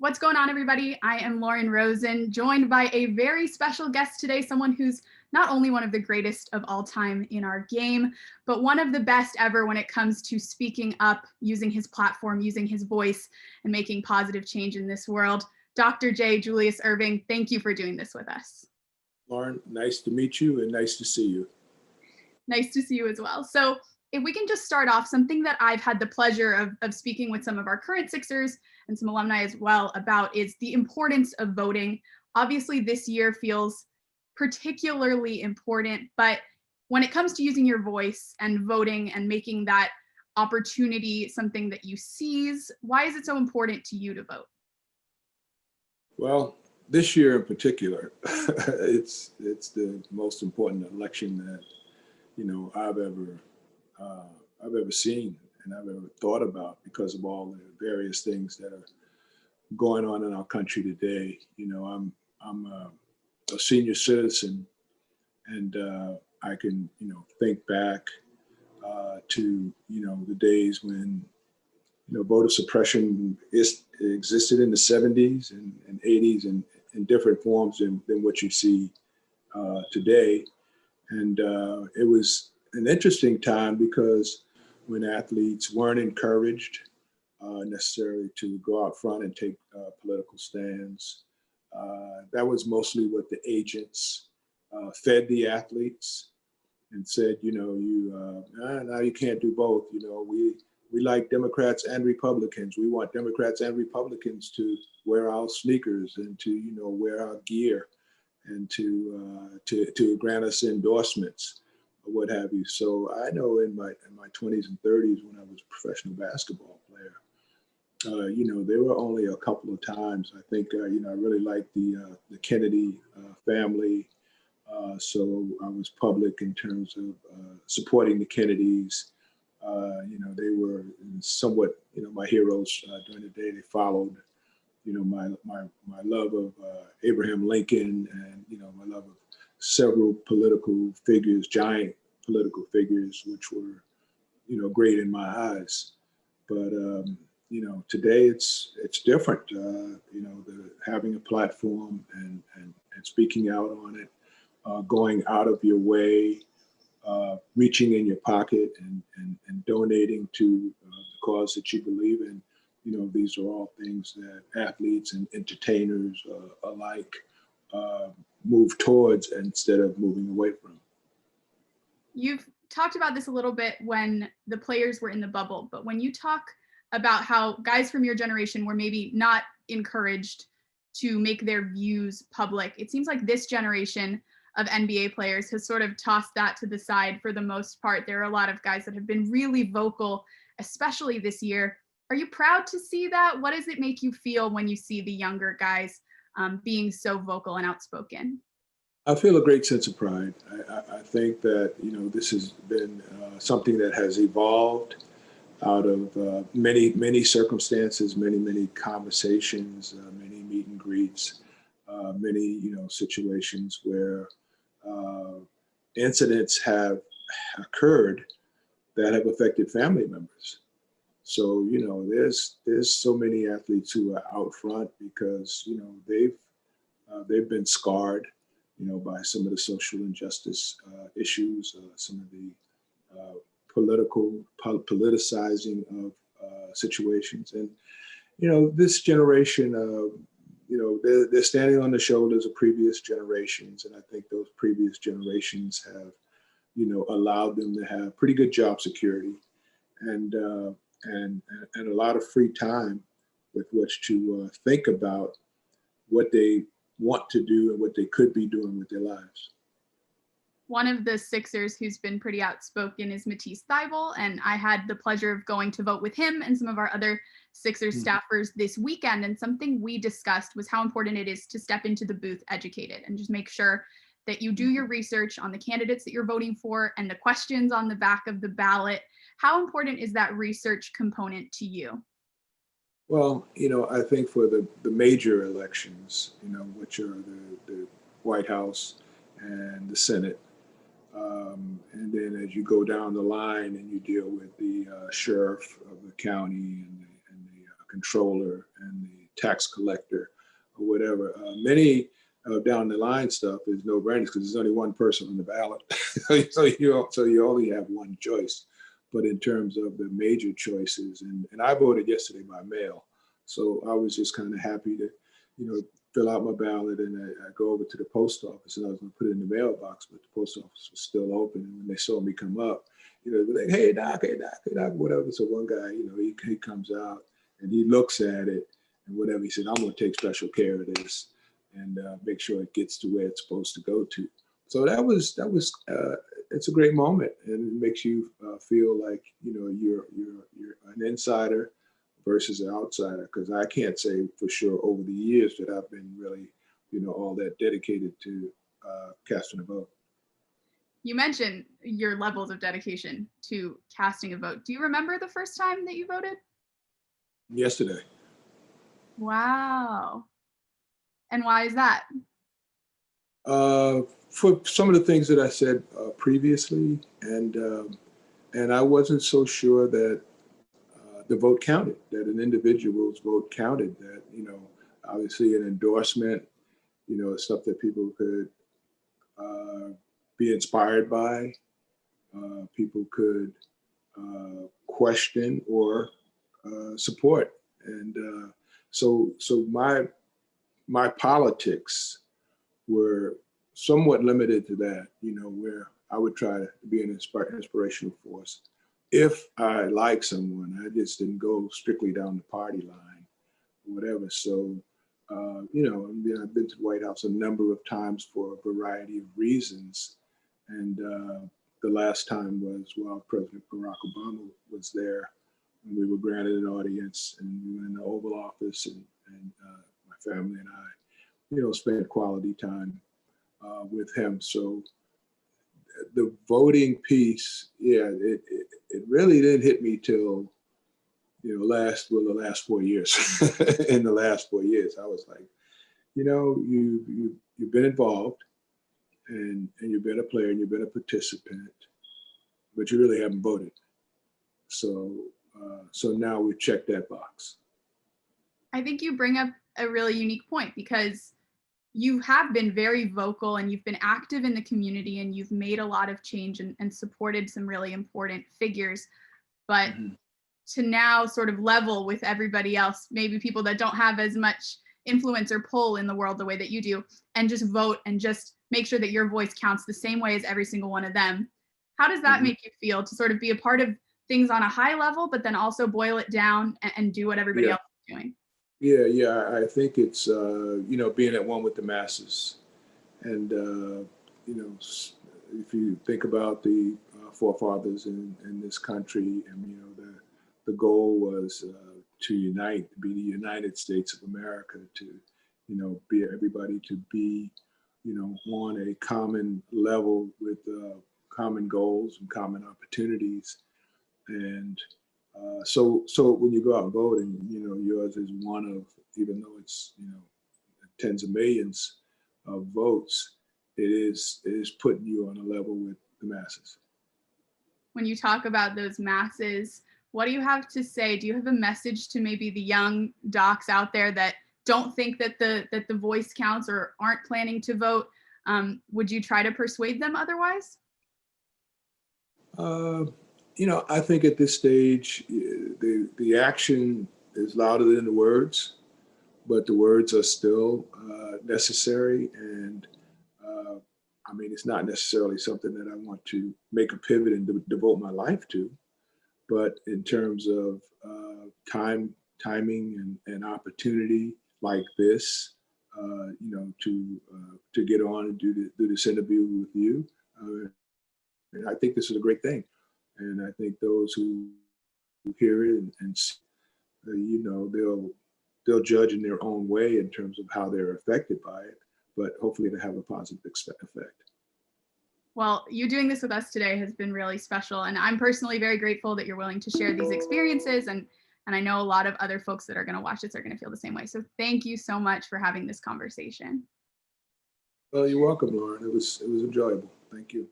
What's going on, everybody? I am Lauren Rosen, joined by a very special guest today, someone who's not only one of the greatest of all time in our game, but one of the best ever when it comes to speaking up, using his platform, using his voice, and making positive change in this world. Dr. J. Julius Erving, thank you for doing this with us. Lauren, nice to meet you and nice to see you. Nice to see you as well. So if we can just start off, something that I've had the pleasure of speaking with some of our current Sixers and some alumni as well about is the importance of voting. Obviously, this year feels particularly important, but when it comes to using your voice and voting and making that opportunity something that you seize, why is it so important to you to vote? Well, this year in particular, it's the most important election that I've ever seen and I've ever thought about because of all the various things that are going on in our country today. I'm a senior citizen, and I can think back to the days when voter suppression existed in the 70s and 80s and in different forms than what you see today. And it was an interesting time because when athletes weren't encouraged necessarily to go out front and take political stands, that was mostly what the agents fed the athletes and said, now you can't do both. We like Democrats and Republicans. We want Democrats and Republicans to wear our sneakers and to wear our gear and to grant us endorsements or what have you. So I know in my 20s and 30s when I was a professional basketball player, there were only a couple of times. I think I really liked the Kennedy family. So I was public in terms of supporting the Kennedys. They were somewhat, my heroes during the day. They followed, my love of Abraham Lincoln and, my love of several political figures, giant political figures, which were, great in my eyes. But, today it's different. Having a platform and speaking out on it, going out of your way, reaching in your pocket and donating to the cause that you believe in. These are all things that athletes and entertainers alike move towards instead of moving away from. You've talked about this a little bit when the players were in the bubble, but when you talk about how guys from your generation were maybe not encouraged to make their views public, it seems like this generation of NBA players has sort of tossed that to the side for the most part. There are a lot of guys that have been really vocal, especially this year. Are you proud to see that? What does it make you feel when you see the younger guys being so vocal and outspoken? I feel a great sense of pride. I think that, this has been something that has evolved out of many circumstances, many conversations, many meet and greets, many, situations where incidents have occurred that have affected family members. So, there's so many athletes who are out front because, they've been scarred, by some of the social injustice issues, some of the politicizing of situations. And, this generation, they're standing on the shoulders of previous generations. And I think those previous generations have, allowed them to have pretty good job security and a lot of free time with which to think about what they want to do and what they could be doing with their lives. One of the Sixers who's been pretty outspoken is Matisse Thybulle, and I had the pleasure of going to vote with him and some of our other Sixers staffers this weekend. And something we discussed was how important it is to step into the booth educated and just make sure that you do your research on the candidates that you're voting for and the questions on the back of the ballot. How important is that research component to you? Well, I think for the major elections, which are the White House and the Senate, and then as you go down the line and you deal with the sheriff of the county and the controller and the tax collector or whatever. Many down the line stuff is no brainers because there's only one person on the ballot, so you only have one choice. But in terms of the major choices, and I voted yesterday by mail, so I was just kind of happy to, fill out my ballot, and I go over to the post office, and I was going to put it in the mailbox, but the post office was still open. And when they saw me come up, they're like, hey doc, whatever. So one guy, he comes out and he looks at it and whatever. He said, I'm going to take special care of this and make sure it gets to where it's supposed to go to. So that was it's a great moment, and it makes you feel like you're an insider versus an outsider, because I can't say for sure over the years that I've been really all that dedicated to casting a vote. You mentioned your levels of dedication to casting a vote. Do you remember the first time that you voted? Yesterday. Wow. And why is that? For some of the things that I said previously, and I wasn't so sure that the vote counted, that an individual's vote counted, that, obviously an endorsement, stuff that people could be inspired by, people could question or support. And so my politics were somewhat limited to that, where I would try to be an inspirational force. If I like someone, I just didn't go strictly down the party line or whatever. So, I've been to the White House a number of times for a variety of reasons. And the last time was while President Barack Obama was there, and we were granted an audience, and we were in the Oval Office, and my family and I, spent quality time with him. So the voting piece, it really didn't hit me till the last 4 years. In the last 4 years, I was like, you've been involved, and you've been a player, and you've been a participant, but you really haven't voted. So now we've checked that box. I think you bring up a really unique point, because you have been very vocal and you've been active in the community, and you've made a lot of change and supported some really important figures. But to now sort of level with everybody else, maybe people that don't have as much influence or pull in the world the way that you do, and just vote and just make sure that your voice counts the same way as every single one of them. How does that make you feel, to sort of be a part of things on a high level, but then also boil it down and do what everybody else is doing? Yeah. I think it's, being at one with the masses. And, if you think about the forefathers in this country, and, the goal was to unite, to be the United States of America, to, be everybody to be, on a common level with common goals and common opportunities. And so when you go out and vote, and yours is one of, even though it's tens of millions of votes, it is putting you on a level with the masses. When you talk about those masses, what do you have to say? Do you have a message to maybe the young docs out there that don't think that the voice counts or aren't planning to vote? Would you try to persuade them otherwise? I think at this stage, the action is louder than the words, but the words are still necessary. And it's not necessarily something that I want to make a pivot and devote my life to. But in terms of timing and opportunity like this, to get on and do this interview with you, and I think this is a great thing. And I think those who hear it and see, they'll judge in their own way in terms of how they're affected by it, but hopefully to have a positive effect. Well, you doing this with us today has been really special, and I'm personally very grateful that you're willing to share these experiences, and I know a lot of other folks that are going to watch this are going to feel the same way. So thank you so much for having this conversation. Well, you're welcome, Lauren. It was enjoyable. Thank you.